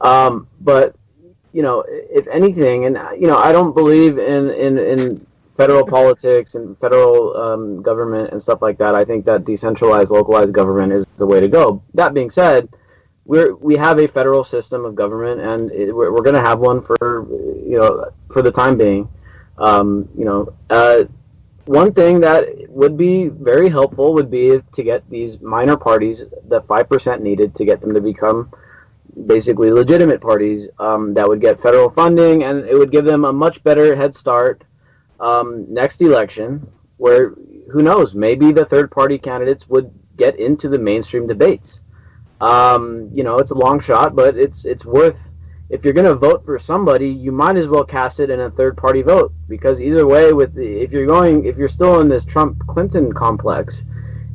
But if anything, and I don't believe in federal politics and federal government and stuff like that. I think that decentralized, localized government is the way to go. That being said, we have a federal system of government, and we're going to have one for the time being. One thing that would be very helpful would be to get these minor parties, the 5% needed to get them to become basically legitimate parties, that would get federal funding, and it would give them a much better head start next election, where, who knows, maybe the third party candidates would get into the mainstream debates. It's a long shot, but it's worth. If you're going to vote for somebody, you might as well cast it in a third-party vote, because either way, if you're still in this Trump-Clinton complex,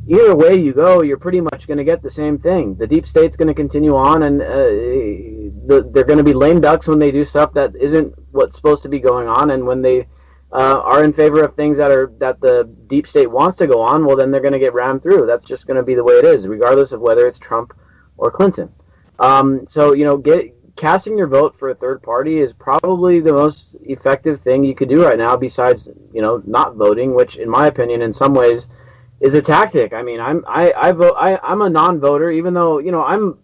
either way you go, you're pretty much going to get the same thing. The deep state's going to continue on, and they're going to be lame ducks when they do stuff that isn't what's supposed to be going on, and when they are in favor of things that the deep state wants to go on, well, then they're going to get rammed through. That's just going to be the way it is, regardless of whether it's Trump or Clinton. Casting your vote for a third party is probably the most effective thing you could do right now, besides not voting, which in my opinion in some ways is a tactic. I mean, I'm a non-voter, even though I'm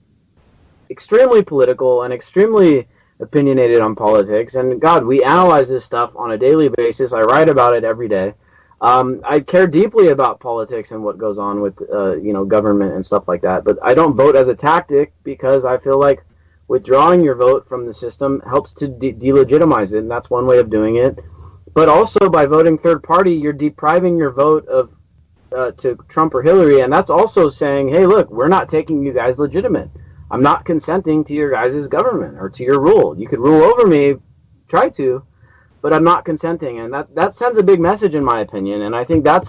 extremely political and extremely opinionated on politics, and God, we analyze this stuff on a daily basis. I write about it every day. I care deeply about politics and what goes on with government and stuff like that, but I don't vote as a tactic, because I feel like withdrawing your vote from the system helps to delegitimize it, and that's one way of doing it. But also, by voting third party, you're depriving your vote to Trump or Hillary, and that's also saying, hey, look, we're not taking you guys legitimate. I'm not consenting to your guys' government or to your rule. You could rule over me, try to, but I'm not consenting, and that sends a big message, in my opinion. And I think I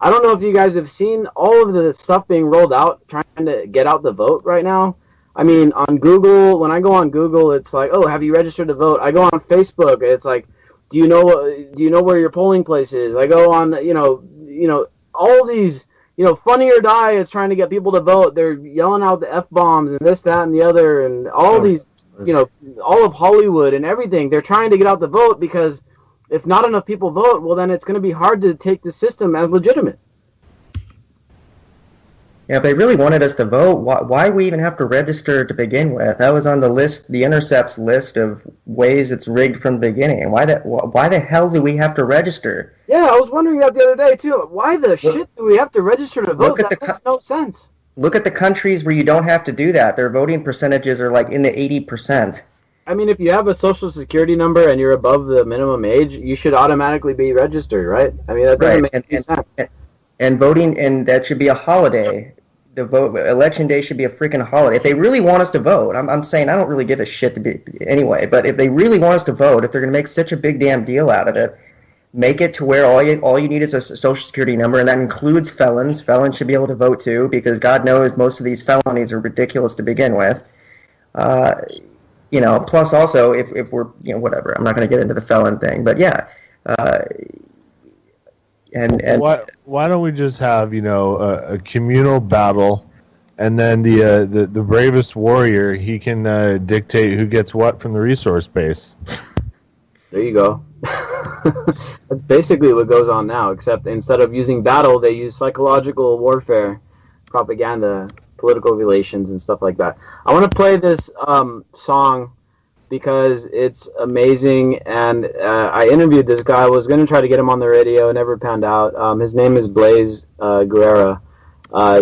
don't know if you guys have seen all of the stuff being rolled out trying to get out the vote right now. I mean, on Google, when I go on Google, it's like, oh, have you registered to vote? I go on Facebook, it's like, do you know where your polling place is? I go on, all these, Funny or Die is trying to get people to vote. They're yelling out the F-bombs and this, that, and the other, and all these, all of Hollywood and everything. They're trying to get out the vote, because if not enough people vote, well, then it's going to be hard to take the system as legitimate. Yeah, if they really wanted us to vote, why we even have to register to begin with? That was on the list, the Intercept's list of ways it's rigged from the beginning. Why the hell do we have to register? Yeah, I was wondering that the other day too. Why the shit do we have to register to vote? That makes no sense. Look at the countries where you don't have to do that. Their voting percentages are like in the 80%. I mean, if you have a social security number and you're above the minimum age, you should automatically be registered, right? I mean, that doesn't make any sense. And voting, and that should be a holiday. Election day should be a freaking holiday. If they really want us to vote, I'm saying I don't really give a shit to be anyway, but if they really want us to vote, if they're going to make such a big damn deal out of it, make it to where all you need is a social security number, and that includes felons. Felons should be able to vote too, because God knows most of these felonies are ridiculous to begin with. Plus also, if we're, whatever, I'm not going to get into the felon thing, but yeah. And why don't we just have a communal battle, and then the bravest warrior, he can dictate who gets what from the resource base. There you go. That's basically what goes on now, except instead of using battle, they use psychological warfare, propaganda, political relations, and stuff like that. I want to play this song because it's amazing, and I interviewed this guy. I was going to try to get him on the radio, never panned out. His name is Blaze Guerrera.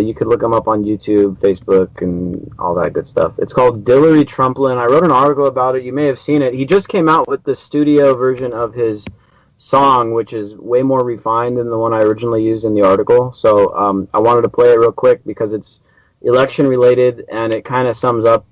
You could look him up on YouTube, Facebook, and all that good stuff. It's called Dillery Trumplin. I wrote an article about it. You may have seen it. He just came out with the studio version of his song, which is way more refined than the one I originally used in the article. So I wanted to play it real quick because it's election related, and it kind of sums up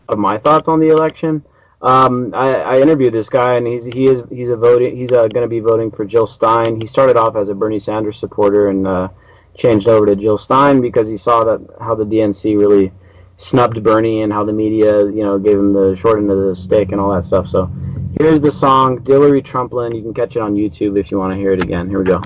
of my thoughts on the election. I interviewed this guy, and he's going to be voting for Jill Stein. He started off as a Bernie Sanders supporter and changed over to Jill Stein because he saw that how the DNC really snubbed Bernie and how the media, gave him the short end of the stick and all that stuff. So Here's the song, Hillary Trumplin. You can catch it on YouTube if you want to hear it again. Here we go.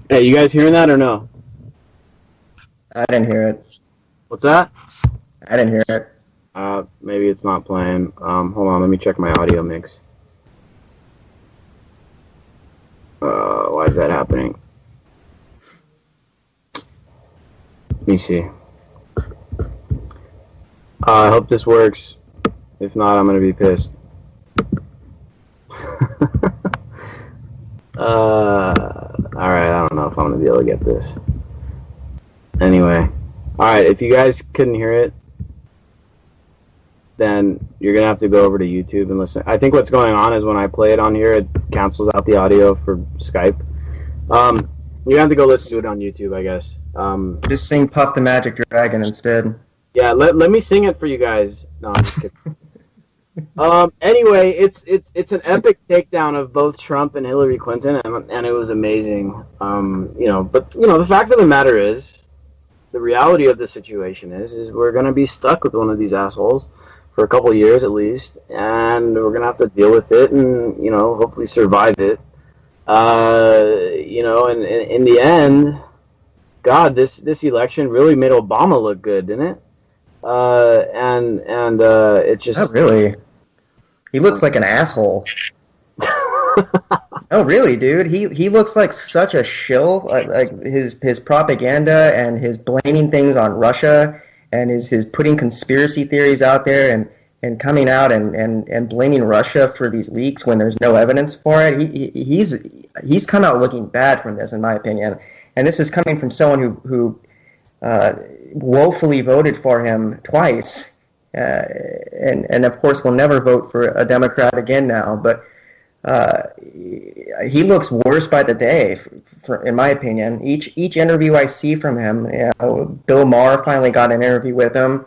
Hey, you guys hearing that or no? I didn't hear it. What's that? I didn't hear it. Maybe it's not playing. Hold on, let me check my audio mix. Why is that happening? Let me see. I hope this works. If not, I'm gonna be pissed. Alright, I don't know if I'm gonna be able to get this. Anyway. Alright, if you guys couldn't hear it, then you're gonna have to go over to YouTube and listen. I think what's going on is when I play it on here, it cancels out the audio for Skype. You have to go listen to it on YouTube, I guess. Just sing Puff the Magic Dragon instead. Yeah, let me sing it for you guys. No, I'm just kidding. Anyway, it's an epic takedown of both Trump and Hillary Clinton, and it was amazing. But the fact of the matter is, the reality of the situation is we're gonna be stuck with one of these assholes for a couple of years at least, and we're gonna have to deal with it and hopefully survive it. And in the end, God, this election really made Obama look good, didn't it? It just not really. He looks like an asshole. Oh, really, dude? He looks like such a shill. Like his propaganda and his blaming things on Russia and his putting conspiracy theories out there and coming out and blaming Russia for these leaks when there's no evidence for it. He's come out looking bad from this, in my opinion. And this is coming from someone who woefully voted for him twice, and of course will never vote for a Democrat again now. But he looks worse by the day, in my opinion. Each interview I see from him, Bill Maher finally got an interview with him,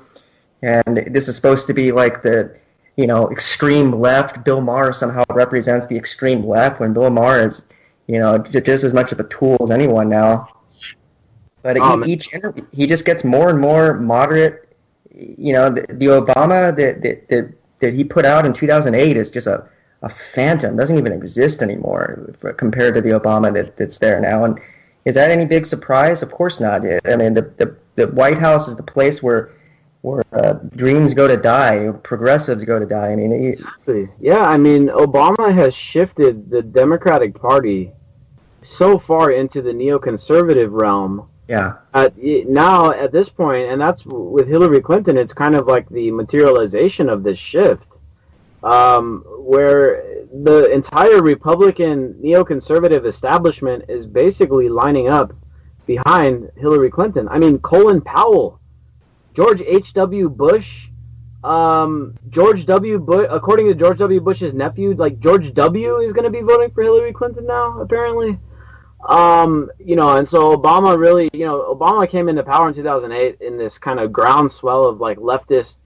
and this is supposed to be like the extreme left. Bill Maher somehow represents the extreme left when Bill Maher is just as much of a tool as anyone now. But each interview, he just gets more and more moderate. The Obama that he put out in 2008 is just a phantom. Doesn't even exist anymore compared to the Obama that's there now. And is that any big surprise? Of course not. I mean, the White House is the place where dreams go to die, progressives go to die. I mean, exactly. Yeah, I mean, Obama has shifted the Democratic Party so far into the neoconservative realm. Yeah. Now, at this point, and that's with Hillary Clinton, it's kind of like the materialization of this shift, where the entire Republican neoconservative establishment is basically lining up behind Hillary Clinton. I mean, Colin Powell, George H.W. Bush, George W. Bush, according to George W. Bush's nephew, like George W. is going to be voting for Hillary Clinton now, apparently. And so Obama came into power in 2008 in this kind of groundswell of like leftist,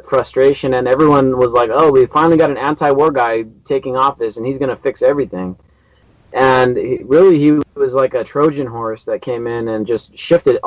frustration, and everyone was like, oh, we finally got an anti-war guy taking office and he's going to fix everything. And he was like a Trojan horse that came in and just shifted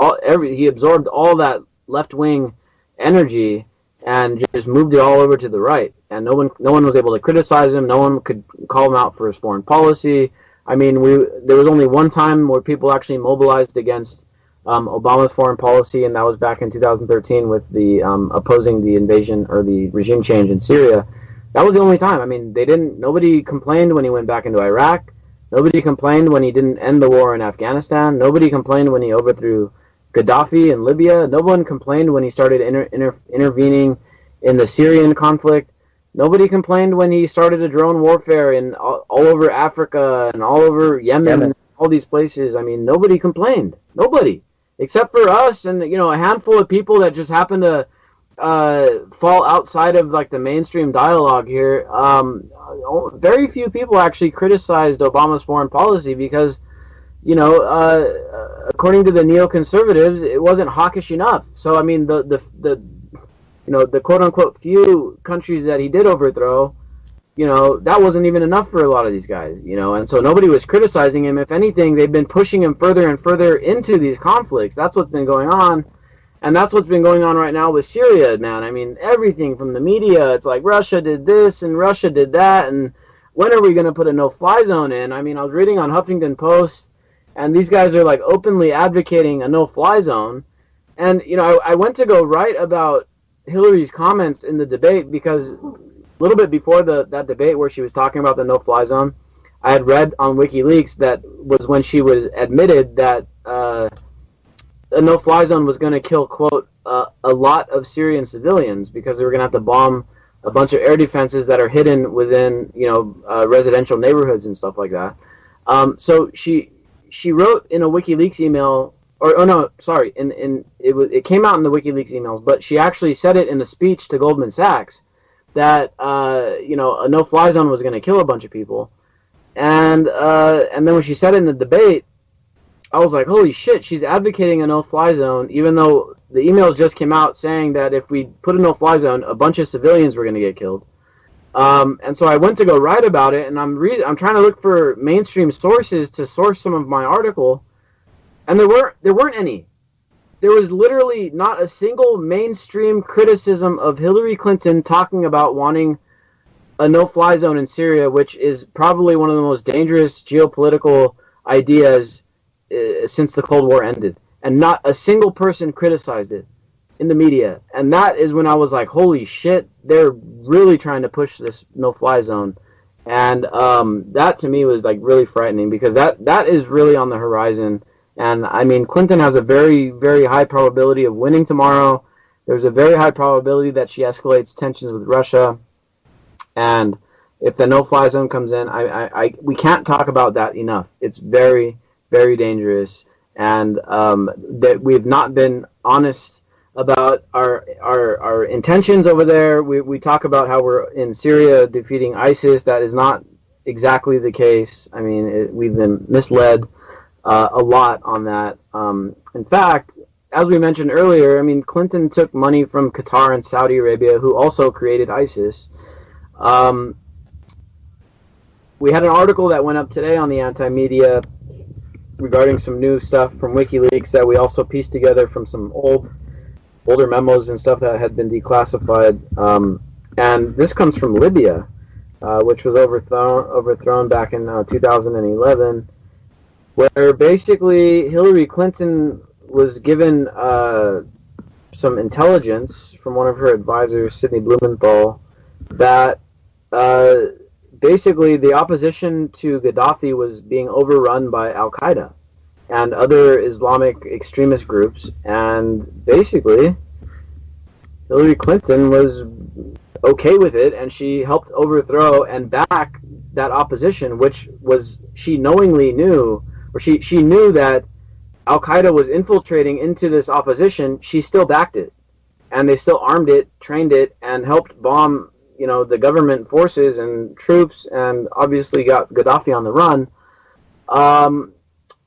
he absorbed all that left-wing energy and just moved it all over to the right. And no one was able to criticize him. No one could call him out for his foreign policy. I mean, there was only one time where people actually mobilized against Obama's foreign policy, and that was back in 2013 with the opposing the invasion or the regime change in Syria. That was the only time. I mean, nobody complained when he went back into Iraq. Nobody complained when he didn't end the war in Afghanistan. Nobody complained when he overthrew Gaddafi in Libya. No one complained when he started intervening in the Syrian conflict. Nobody complained when he started a drone warfare in all over Africa and all over Yemen, all these places. I mean, nobody complained. Nobody. Except for us and, a handful of people that just happen to fall outside of like the mainstream dialogue here. Very few people actually criticized Obama's foreign policy because, according to the neoconservatives, it wasn't hawkish enough. So I mean, the quote unquote few countries that he did overthrow, that wasn't even enough for a lot of these guys, and so nobody was criticizing him. If anything, they've been pushing him further and further into these conflicts. That's what's been going on. And that's what's been going on right now with Syria, man. I mean, everything from the media, it's like Russia did this and Russia did that, and when are we going to put a no-fly zone in? I mean, I was reading on Huffington Post, and these guys are like openly advocating a no-fly zone. And, I went to go write about Hillary's comments in the debate because a little bit before that debate where she was talking about the no-fly zone, I had read on WikiLeaks that was when she was admitted that a no-fly zone was going to kill, quote, a lot of Syrian civilians because they were going to have to bomb a bunch of air defenses that are hidden within, residential neighborhoods and stuff like that. So she wrote in a WikiLeaks email, it came out in the WikiLeaks emails, but she actually said it in a speech to Goldman Sachs that a no-fly zone was going to kill a bunch of people, and then when she said it in the debate, I was like, holy shit, she's advocating a no-fly zone, even though the emails just came out saying that if we put a no-fly zone, a bunch of civilians were going to get killed. And so I went to go write about it, and I'm trying to look for mainstream sources to source some of my article, and there weren't any. There was literally not a single mainstream criticism of Hillary Clinton talking about wanting a no-fly zone in Syria, which is probably one of the most dangerous geopolitical ideas since the Cold War ended, and not a single person criticized it in the media. And that is when I was like, holy shit, they're really trying to push this no-fly zone. And that to me was like really frightening because that is really on the horizon. And I mean, Clinton has a very, very high probability of winning tomorrow. There's a very high probability that she escalates tensions with Russia. And if the no-fly zone comes in, we can't talk about that enough. It's very, very dangerous, and that we've not been honest about our intentions over there. We talk about how we're in Syria defeating ISIS. That is not exactly the case. I mean, we've been misled a lot on that. In fact, as we mentioned earlier, I mean, Clinton took money from Qatar and Saudi Arabia, who also created ISIS. We had an article that went up today on the Anti-Media regarding some new stuff from WikiLeaks that we also pieced together from some older memos and stuff that had been declassified. And this comes from Libya, which was overthrown back in 2011, where basically Hillary Clinton was given some intelligence from one of her advisors, Sidney Blumenthal, that basically the opposition to Gaddafi was being overrun by Al-Qaeda and other Islamic extremist groups, and basically Hillary Clinton was okay with it, and she helped overthrow and back that opposition, which was she knowingly knew, or she knew that Al-Qaeda was infiltrating into this opposition. She still backed it, and they still armed it, trained it, and helped bomb the government forces and troops, and obviously got Gaddafi on the run.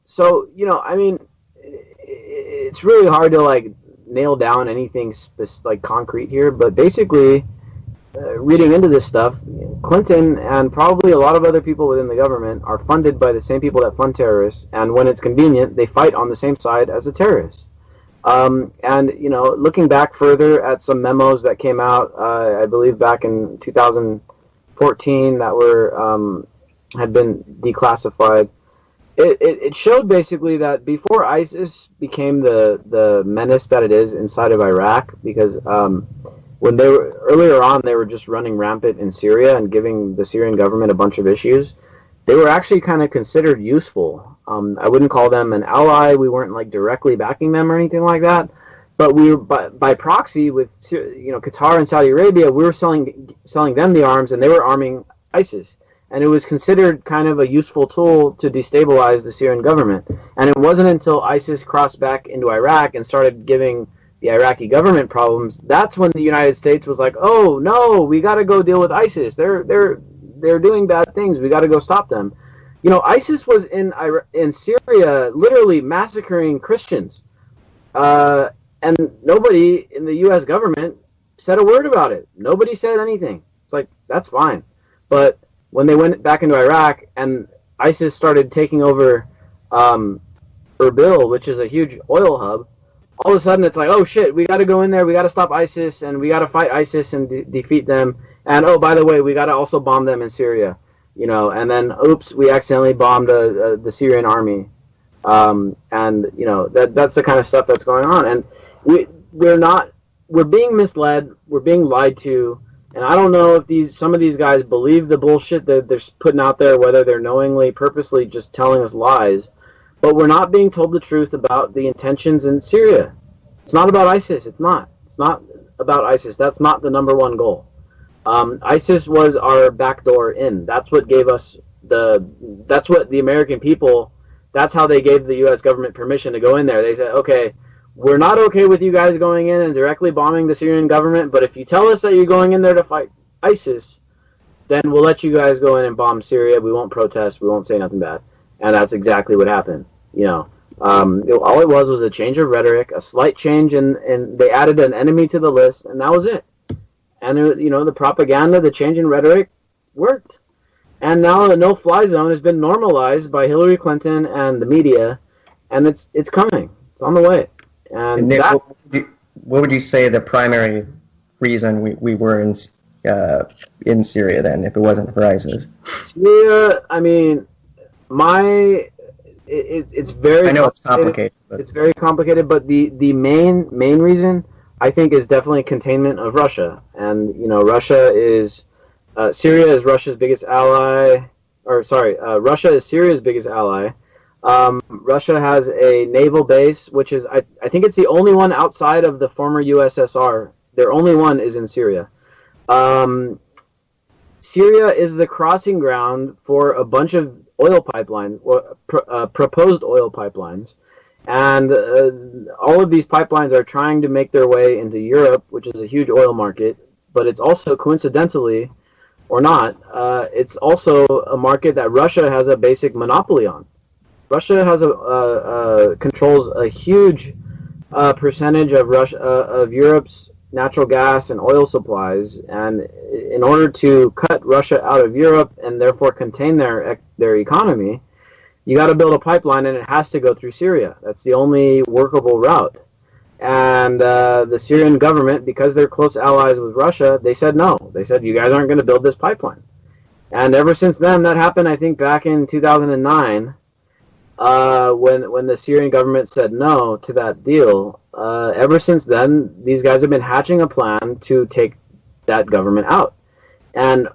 So, I mean, it's really hard to nail down anything concrete here, but basically, reading into this stuff, Clinton and probably a lot of other people within the government are funded by the same people that fund terrorists, and when it's convenient, they fight on the same side as the terrorists. And looking back further at some memos that came out, I believe back in 2014 that had been declassified, it showed basically that before ISIS became the menace that it is inside of Iraq, because when they were earlier on, they were just running rampant in Syria and giving the Syrian government a bunch of issues. They were actually kind of considered useful I wouldn't call them an ally. We weren't like directly backing them or anything like that. But we were by proxy with Qatar and Saudi Arabia. We were selling them the arms, and they were arming ISIS. And it was considered kind of a useful tool to destabilize the Syrian government. And it wasn't until ISIS crossed back into Iraq and started giving the Iraqi government problems, that's when the United States was like, oh no, we got to go deal with ISIS. They're doing bad things. We got to go stop them. ISIS was in Syria literally massacring Christians. And nobody in the U.S. government said a word about it. Nobody said anything. It's like, that's fine. But when they went back into Iraq and ISIS started taking over Erbil, which is a huge oil hub, all of a sudden it's like, oh shit, we got to go in there, we got to stop ISIS, and we got to fight ISIS and defeat them. And oh, by the way, we got to also bomb them in Syria. And then, oops, we accidentally bombed the Syrian army. That's the kind of stuff that's going on. And we're being misled, we're being lied to. And I don't know if some of these guys believe the bullshit that they're putting out there, whether they're knowingly, purposely just telling us lies. But we're not being told the truth about the intentions in Syria. It's not about ISIS. It's not. It's not about ISIS. That's not the number one goal. ISIS was our backdoor in. That's what gave us that's what the American people, that's how they gave the U.S. government permission to go in there. They said, okay, we're not okay with you guys going in and directly bombing the Syrian government, but if you tell us that you're going in there to fight ISIS, then we'll let you guys go in and bomb Syria. We won't protest. We won't say nothing bad. And that's exactly what happened. All it was a change of rhetoric, a slight change, and they added an enemy to the list, and that was it. And, the propaganda, the change in rhetoric worked. And now the no-fly zone has been normalized by Hillary Clinton and the media, and it's coming. It's on the way. And Nick, what would you say the primary reason we were in Syria then, if it wasn't for ISIS? Syria, I mean, it's very. I know it's complicated. But it's very complicated, but the main reason I think is definitely containment of Russia, and Russia is Syria is Russia's biggest ally, Russia is Syria's biggest ally. Russia has a naval base, which is, I think it's the only one outside of the former USSR. Their only one is in Syria. Syria is the crossing ground for a bunch of oil pipelines, proposed oil pipelines. And all of these pipelines are trying to make their way into Europe, which is a huge oil market. But it's also, coincidentally, or not, it's also a market that Russia has a basic monopoly on. Russia has controls a huge percentage of Europe's natural gas and oil supplies, and in order to cut Russia out of Europe and therefore contain their economy, you got to build a pipeline, and it has to go through Syria. That's the only workable route. And the Syrian government, because they're close allies with Russia, they said no. They said, you guys aren't going to build this pipeline. And ever since then, that happened, I think, back in 2009. When the Syrian government said no to that deal, ever since then, these guys have been hatching a plan to take that government out. And,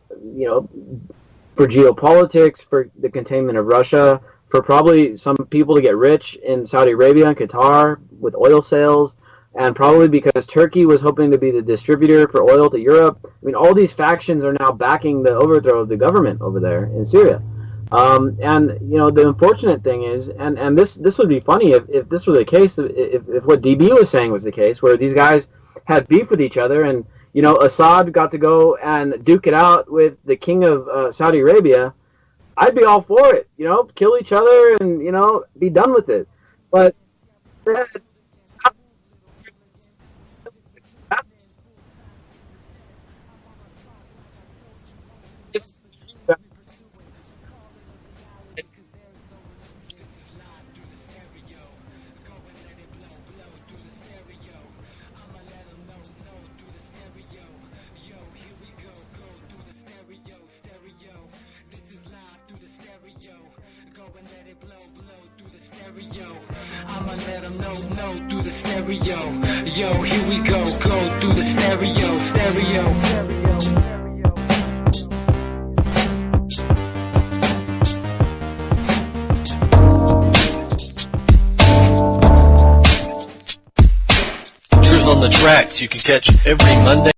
for geopolitics, for the containment of Russia, for probably some people to get rich in Saudi Arabia and Qatar with oil sales, and probably because Turkey was hoping to be the distributor for oil to Europe. I mean, all these factions are now backing the overthrow of the government over there in Syria. The unfortunate thing is, and this would be funny if this were the case, if what DB was saying was the case, where these guys had beef with each other, and Assad got to go and duke it out with the king of Saudi Arabia. I'd be all for it, kill each other and be done with it. But I'ma let them know through the stereo. Yo, here we go through the stereo. Tracks you can catch every Monday.